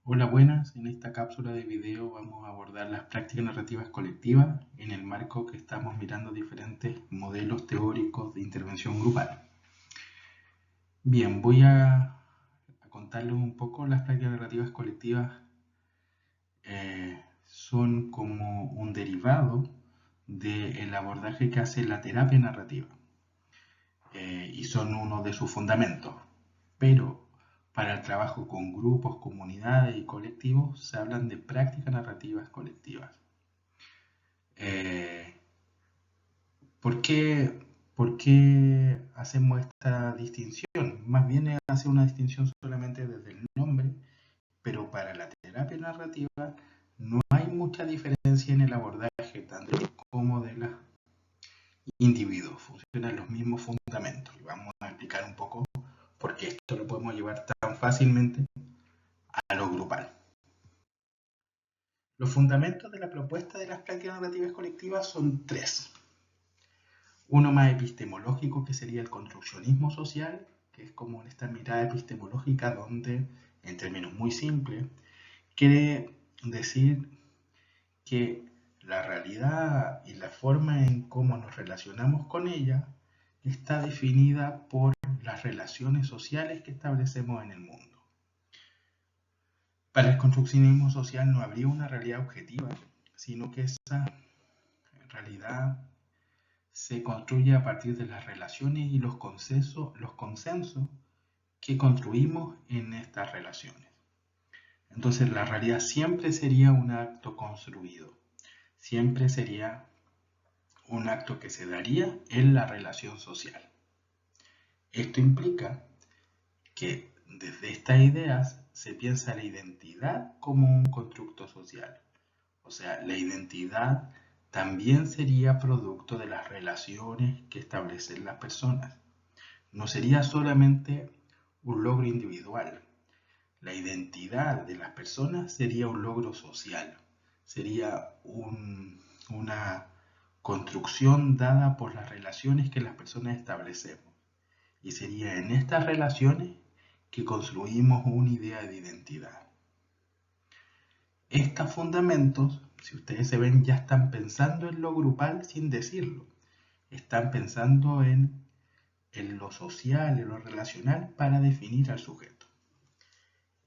Hola, buenas. En esta cápsula de video vamos a abordar las prácticas narrativas colectivas en el marco que estamos mirando diferentes modelos teóricos de intervención grupal. Bien, voy a contarles un poco. Las prácticas narrativas colectivas son como un derivado del abordaje que hace la terapia narrativa y son uno de sus fundamentos. Pero para el trabajo con grupos, comunidades y colectivos se hablan de prácticas narrativas colectivas. ¿Por qué hacemos esta distinción? Más bien hace una distinción solamente desde el nombre, pero para la terapia narrativa no hay mucha diferencia en el abordaje tanto como de los individuos. Funcionan los mismos fundamentos. Y vamos a explicar un poco por qué esto lo podemos llevar tan fácilmente a lo grupal. Los fundamentos de la propuesta de las prácticas narrativas colectivas son tres. Uno más epistemológico, que sería el construccionismo social, que es como esta mirada epistemológica donde, en términos muy simples, quiere decir que la realidad y la forma en cómo nos relacionamos con ella está definida por las relaciones sociales que establecemos en el mundo. Para el construccionismo social no habría una realidad objetiva, sino que esa realidad se construye a partir de las relaciones y los consensos que construimos en estas relaciones. Entonces la realidad siempre sería un acto construido, siempre sería un acto que se daría en la relación social. Esto implica que desde estas ideas se piensa la identidad como un constructo social. O sea, la identidad también sería producto de las relaciones que establecen las personas. No sería solamente un logro individual. La identidad de las personas sería un logro social. Sería una construcción dada por las relaciones que las personas establecemos. Y sería en estas relaciones que construimos una idea de identidad. Estos fundamentos, si ustedes se ven, ya están pensando en lo grupal sin decirlo. Están pensando en lo social, en lo relacional, para definir al sujeto.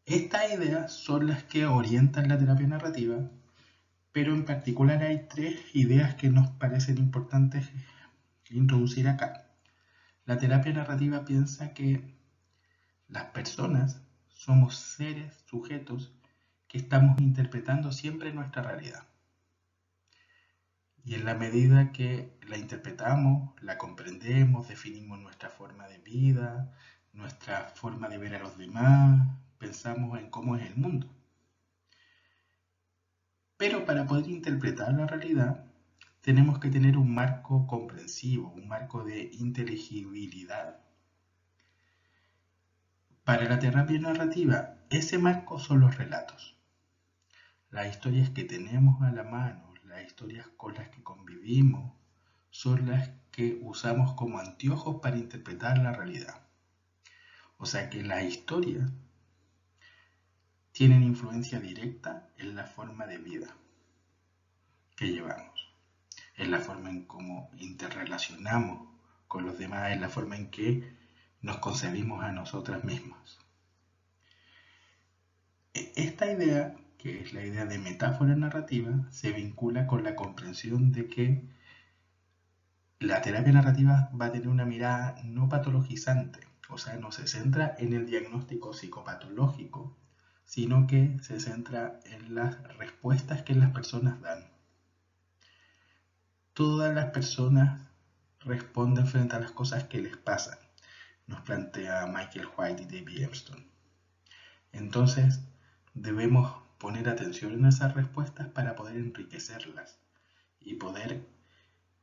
Estas ideas son las que orientan la terapia narrativa, pero en particular hay tres ideas que nos parecen importantes introducir acá. La terapia narrativa piensa que las personas somos seres, sujetos, que estamos interpretando siempre nuestra realidad. Y en la medida que la interpretamos, la comprendemos, definimos nuestra forma de vida, nuestra forma de ver a los demás, pensamos en cómo es el mundo. Pero para poder interpretar la realidad, tenemos que tener un marco comprensivo, un marco de inteligibilidad. Para la terapia narrativa, ese marco son los relatos. Las historias que tenemos a la mano, las historias con las que convivimos, son las que usamos como anteojos para interpretar la realidad. O sea que las historias tienen influencia directa en la forma de vida que llevamos, en la forma en cómo interrelacionamos con los demás, en la forma en que nos concebimos a nosotras mismas. Esta idea, que es la idea de metáfora narrativa, se vincula con la comprensión de que la terapia narrativa va a tener una mirada no patologizante, o sea, no se centra en el diagnóstico psicopatológico, sino que se centra en las respuestas que las personas dan. Todas las personas responden frente a las cosas que les pasan, nos plantea Michael White y David Epstein. Entonces, debemos poner atención en esas respuestas para poder enriquecerlas y poder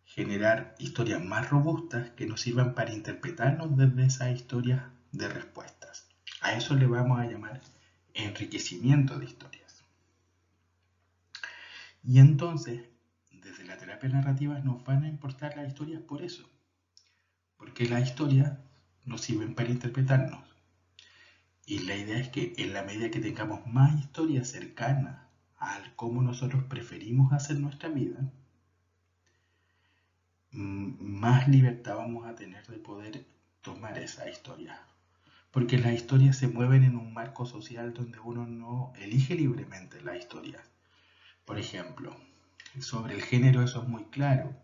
generar historias más robustas que nos sirvan para interpretarnos desde esas historias de respuestas. A eso le vamos a llamar enriquecimiento de historias. Y entonces, desde la terapia narrativa nos van a importar las historias por eso, porque las historias nos sirven para interpretarnos. Y la idea es que en la medida que tengamos más historias cercanas al cómo nosotros preferimos hacer nuestra vida, más libertad vamos a tener de poder tomar esa historia. Porque las historias se mueven en un marco social donde uno no elige libremente la historia. Por ejemplo, sobre el género eso es muy claro.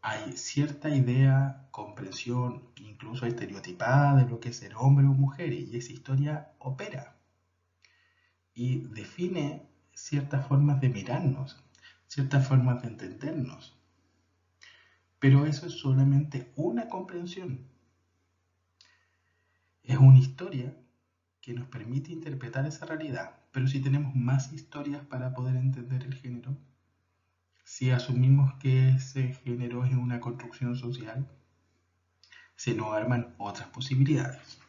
Hay cierta idea, comprensión, incluso estereotipada de lo que es ser hombre o mujer, y esa historia opera y define ciertas formas de mirarnos, ciertas formas de entendernos. Pero eso es solamente una comprensión. Es una historia que nos permite interpretar esa realidad. Pero si tenemos más historias para poder entender el género, si asumimos que ese género es una construcción social, se nos arman otras posibilidades.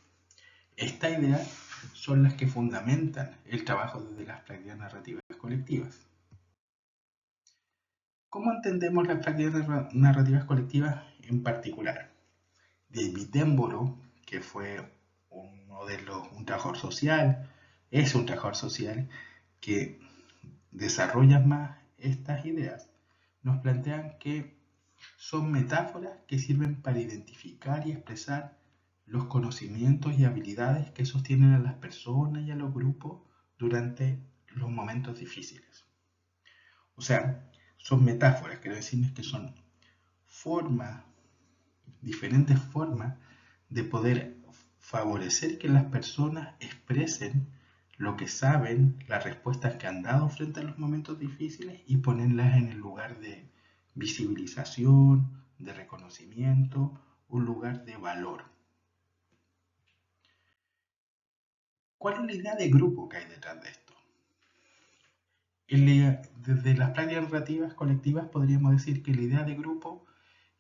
Estas ideas son las que fundamentan el trabajo desde las prácticas narrativas colectivas. ¿Cómo entendemos las prácticas narrativas colectivas en particular? David Attenborough, que fue un trabajador social, es un trabajador social que desarrolla más estas ideas, nos plantean que son metáforas que sirven para identificar y expresar los conocimientos y habilidades que sostienen a las personas y a los grupos durante los momentos difíciles. O sea, son metáforas, quiero decirles que son formas, diferentes formas de poder favorecer que las personas expresen lo que saben, las respuestas que han dado frente a los momentos difíciles y ponerlas en el lugar de visibilización, de reconocimiento, un lugar de valor. ¿Cuál es la idea de grupo que hay detrás de esto? Desde las prácticas narrativas colectivas podríamos decir que la idea de grupo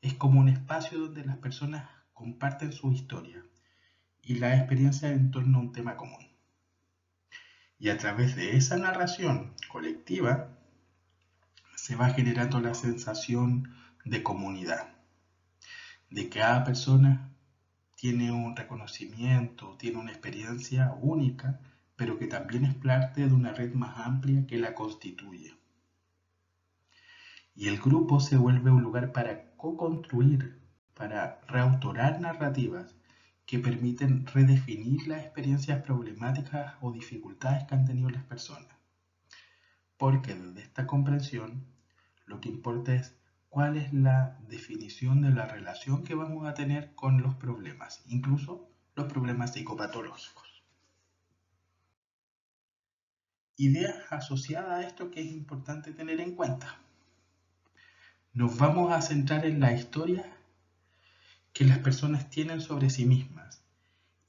es como un espacio donde las personas comparten su historia y la experiencia en torno a un tema común. Y a través de esa narración colectiva se va generando la sensación de comunidad, de que cada persona tiene un reconocimiento, tiene una experiencia única, pero que también es parte de una red más amplia que la constituye. Y el grupo se vuelve un lugar para co-construir, para reautorar narrativas que permiten redefinir las experiencias problemáticas o dificultades que han tenido las personas. Porque desde esta comprensión, lo que importa es cuál es la definición de la relación que vamos a tener con los problemas, incluso los problemas psicopatológicos. Ideas asociadas a esto que es importante tener en cuenta. Nos vamos a centrar en la historia que las personas tienen sobre sí mismas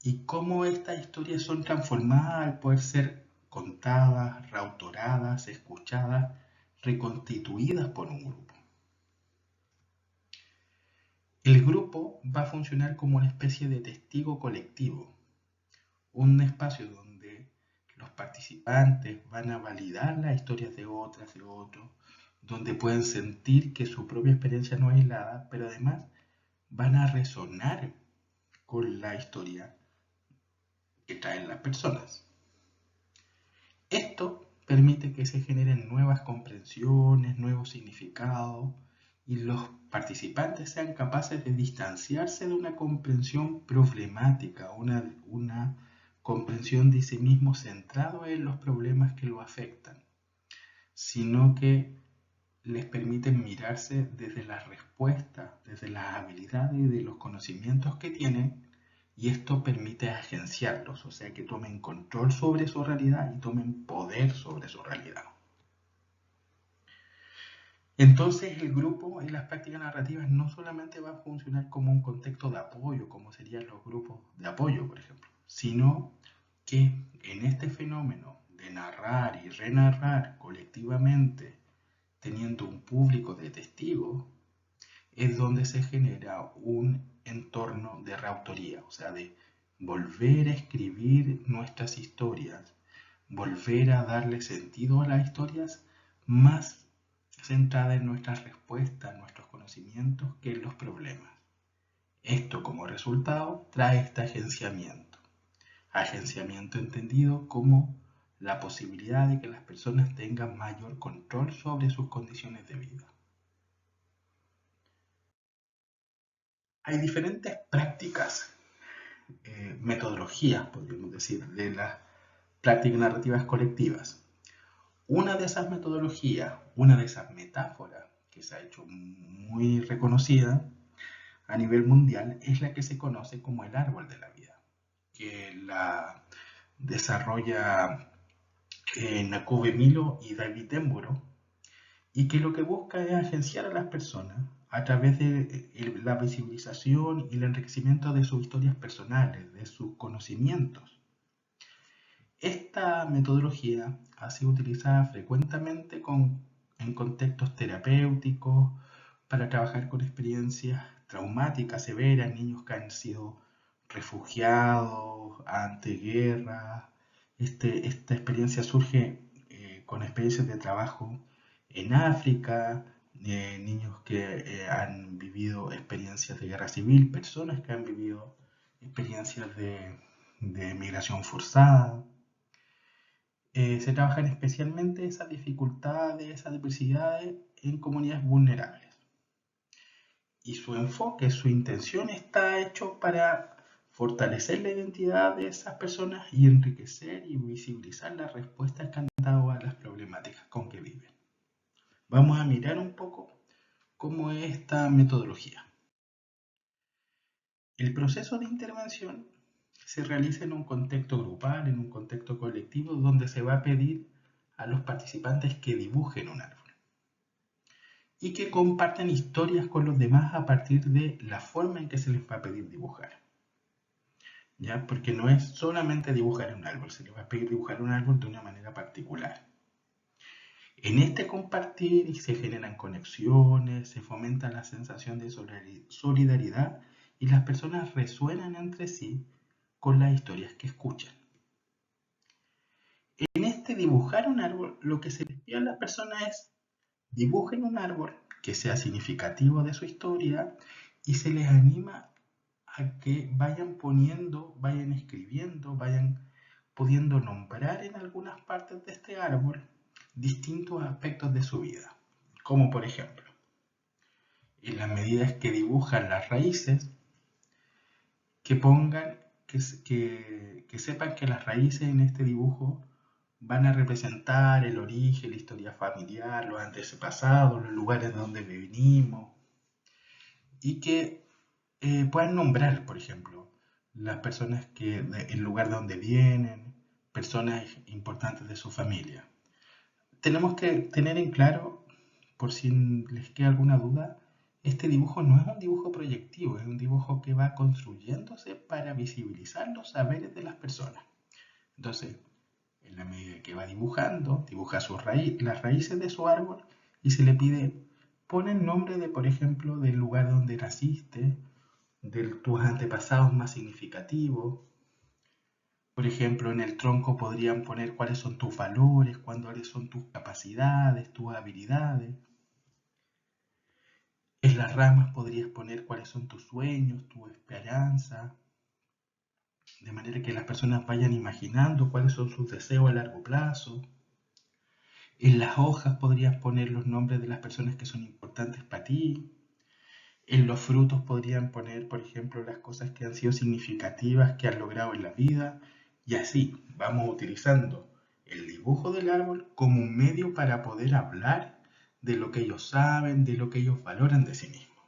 y cómo estas historias son transformadas al poder ser contadas, reautoradas, escuchadas, reconstituidas por un grupo. El grupo va a funcionar como una especie de testigo colectivo, un espacio donde los participantes van a validar las historias de otras, de otros, donde pueden sentir que su propia experiencia no es aislada, pero además van a resonar con la historia que traen las personas. Esto permite que se generen nuevas comprensiones, nuevos significados y los participantes sean capaces de distanciarse de una comprensión problemática, una comprensión de sí mismo centrado en los problemas que lo afectan, sino que les permiten mirarse desde las respuestas, desde las habilidades y de los conocimientos que tienen, y esto permite agenciarlos, o sea que tomen control sobre su realidad y tomen poder sobre su realidad. Entonces el grupo en las prácticas narrativas no solamente va a funcionar como un contexto de apoyo, como serían los grupos de apoyo, por ejemplo, sino que en este fenómeno de narrar y renarrar colectivamente, teniendo un público de testigos, es donde se genera un entorno de reautoría, o sea, de volver a escribir nuestras historias, volver a darle sentido a las historias más centrada en nuestras respuestas, nuestros conocimientos, que en los problemas. Esto como resultado trae este agenciamiento. Agenciamiento entendido como la posibilidad de que las personas tengan mayor control sobre sus condiciones de vida. Hay diferentes prácticas, metodologías, podríamos decir, de las prácticas narrativas colectivas. Una de esas metodologías, una de esas metáforas que se ha hecho muy reconocida a nivel mundial es la que se conoce como el árbol de la vida, que la desarrolla Nakube Milo y David Emboro, y que lo que busca es agenciar a las personas a través de la visibilización y el enriquecimiento de sus historias personales, de sus conocimientos. Esta metodología ha sido utilizada frecuentemente en contextos terapéuticos para trabajar con experiencias traumáticas severas, niños que han sido refugiados ante guerra. Esta experiencia surge con experiencias de trabajo en África, niños que han vivido experiencias de guerra civil, personas que han vivido experiencias de migración forzada. Se trabajan especialmente esas dificultades, esas diversidades en comunidades vulnerables. Y su enfoque, su intención está hecho para fortalecer la identidad de esas personas y enriquecer y visibilizar las respuestas que han dado a las problemáticas con que viven. Vamos a mirar un poco cómo es esta metodología. El proceso de intervención se realiza en un contexto grupal, en un contexto colectivo, donde se va a pedir a los participantes que dibujen un árbol y que compartan historias con los demás a partir de la forma en que se les va a pedir dibujar. ¿Ya? Porque no es solamente dibujar un árbol, se les va a pedir dibujar un árbol de una manera particular. En este compartir se generan conexiones, se fomenta la sensación de solidaridad y las personas resuenan entre sí con las historias que escuchan. En este dibujar un árbol, lo que se les pide a las personas es dibujen un árbol que sea significativo de su historia y se les anima a que vayan poniendo, vayan escribiendo, vayan pudiendo nombrar en algunas partes de este árbol distintos aspectos de su vida. Como por ejemplo, en las medidas que dibujan las raíces, que pongan, que sepan que las raíces en este dibujo van a representar el origen, la historia familiar, los antepasados, los lugares de donde venimos, y que puedan nombrar, por ejemplo, las personas el lugar de donde vienen, personas importantes de su familia. Tenemos que tener en claro, por si les queda alguna duda, este dibujo no es un dibujo proyectivo, es un dibujo que va construyéndose para visibilizar los saberes de las personas. Entonces, en la medida que va dibujando, dibuja las raíces de su árbol y se le pide, pon el nombre de, por ejemplo, del lugar donde naciste, de tus antepasados más significativos. Por ejemplo, en el tronco podrían poner cuáles son tus valores, cuáles son tus capacidades, tus habilidades. En las ramas podrías poner cuáles son tus sueños, tu esperanza, de manera que las personas vayan imaginando cuáles son sus deseos a largo plazo. En las hojas podrías poner los nombres de las personas que son importantes para ti. En los frutos podrían poner, por ejemplo, las cosas que han sido significativas, que han logrado en la vida. Y así vamos utilizando el dibujo del árbol como un medio para poder hablar de lo que ellos saben, de lo que ellos valoran de sí mismos.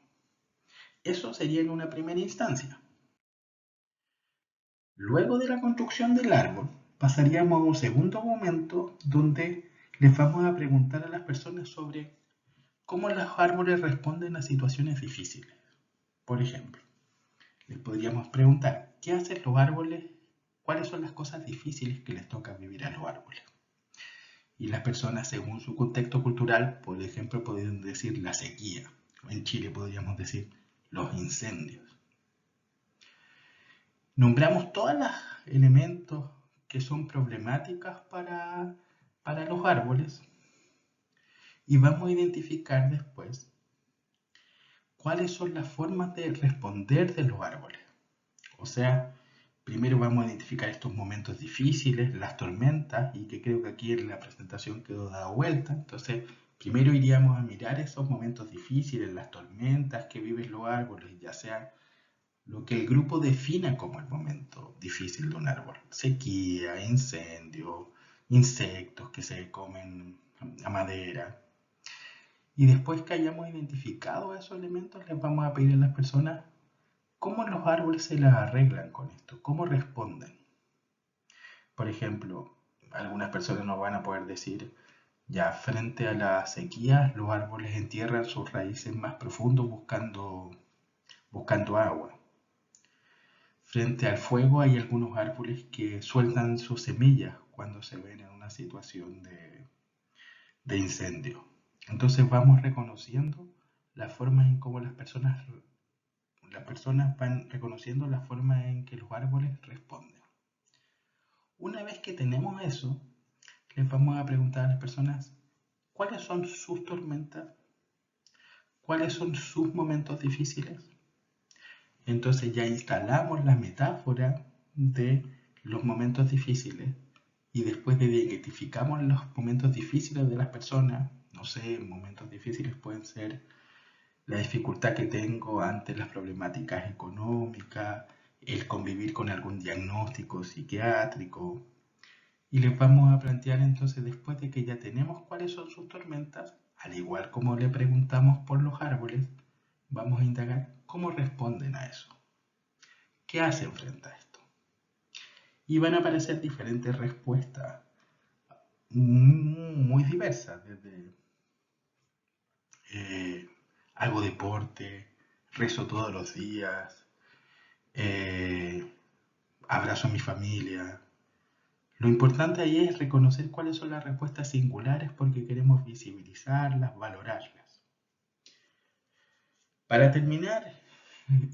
Eso sería en una primera instancia. Luego de la construcción del árbol, pasaríamos a un segundo momento donde les vamos a preguntar a las personas sobre cómo los árboles responden a situaciones difíciles. Por ejemplo, les podríamos preguntar, ¿qué hacen los árboles? ¿Cuáles son las cosas difíciles que les toca vivir a los árboles? Y las personas, según su contexto cultural, por ejemplo, podrían decir la sequía. En Chile podríamos decir los incendios. Nombramos todos los elementos que son problemáticas para los árboles y vamos a identificar después cuáles son las formas de responder de los árboles. O sea, Primero vamos a identificar estos momentos difíciles, las tormentas, y que creo que aquí en la presentación quedó dada vuelta. Entonces, primero iríamos a mirar esos momentos difíciles, las tormentas que viven los árboles, ya sea lo que el grupo defina como el momento difícil de un árbol. Sequía, incendio, insectos que se comen a madera. Y después que hayamos identificado esos elementos, les vamos a pedir a las personas cómo los árboles se las arreglan con esto, cómo responden. Por ejemplo, algunas personas nos van a poder decir, ya frente a la sequía, los árboles entierran sus raíces más profundo buscando agua. Frente al fuego hay algunos árboles que sueltan sus semillas cuando se ven en una situación de incendio. Entonces vamos reconociendo la forma en cómo las personas van reconociendo la forma en que los árboles responden. Una vez que tenemos eso, les vamos a preguntar a las personas cuáles son sus tormentas, cuáles son sus momentos difíciles. Entonces ya instalamos la metáfora de los momentos difíciles y después de identificamos los momentos difíciles de las personas, no sé, momentos difíciles pueden ser la dificultad que tengo ante las problemáticas económicas, el convivir con algún diagnóstico psiquiátrico. Y les vamos a plantear entonces, después de que ya tenemos cuáles son sus tormentas, al igual como le preguntamos por los árboles, vamos a indagar cómo responden a eso. ¿Qué hacen frente a esto? Y van a aparecer diferentes respuestas muy diversas, desde hago deporte, rezo todos los días, abrazo a mi familia. Lo importante ahí es reconocer cuáles son las respuestas singulares porque queremos visibilizarlas, valorarlas. Para terminar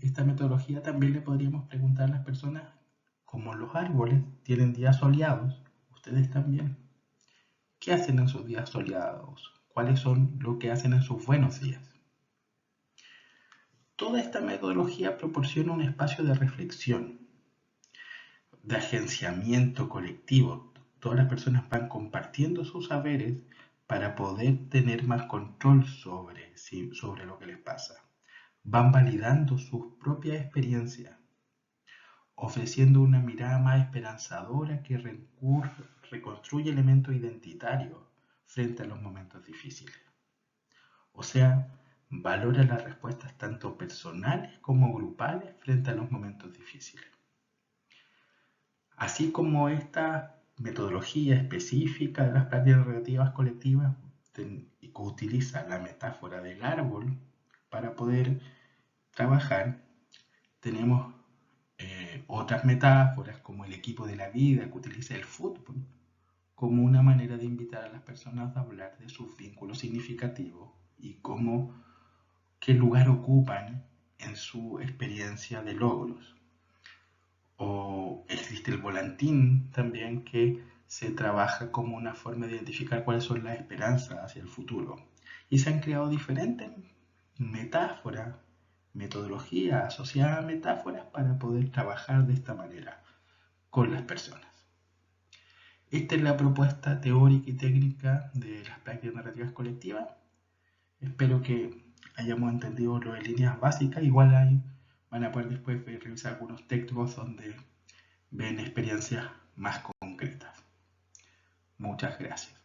esta metodología también le podríamos preguntar a las personas, como los árboles tienen días soleados, ustedes también, ¿qué hacen en sus días soleados? ¿Cuáles son lo que hacen en sus buenos días? Toda esta metodología proporciona un espacio de reflexión, de agenciamiento colectivo. Todas las personas van compartiendo sus saberes para poder tener más control sobre lo que les pasa. Van validando sus propias experiencias, ofreciendo una mirada más esperanzadora que reconstruye elementos identitarios frente a los momentos difíciles. O sea, valora las respuestas tanto personales como grupales frente a los momentos difíciles. Así como esta metodología específica de las prácticas narrativas colectivas que utiliza la metáfora del árbol para poder trabajar, tenemos otras metáforas como el equipo de la vida que utiliza el fútbol como una manera de invitar a las personas a hablar de sus vínculos significativos y qué lugar ocupan en su experiencia de logros. O existe el volantín también, que se trabaja como una forma de identificar cuáles son las esperanzas hacia el futuro. Y se han creado diferentes metáforas, metodologías asociadas a metáforas para poder trabajar de esta manera con las personas. Esta es la propuesta teórica y técnica de las prácticas narrativas colectivas. Espero que hayamos entendido lo de líneas básicas. Igual ahí van a poder después revisar algunos textos donde ven experiencias más concretas. Muchas gracias.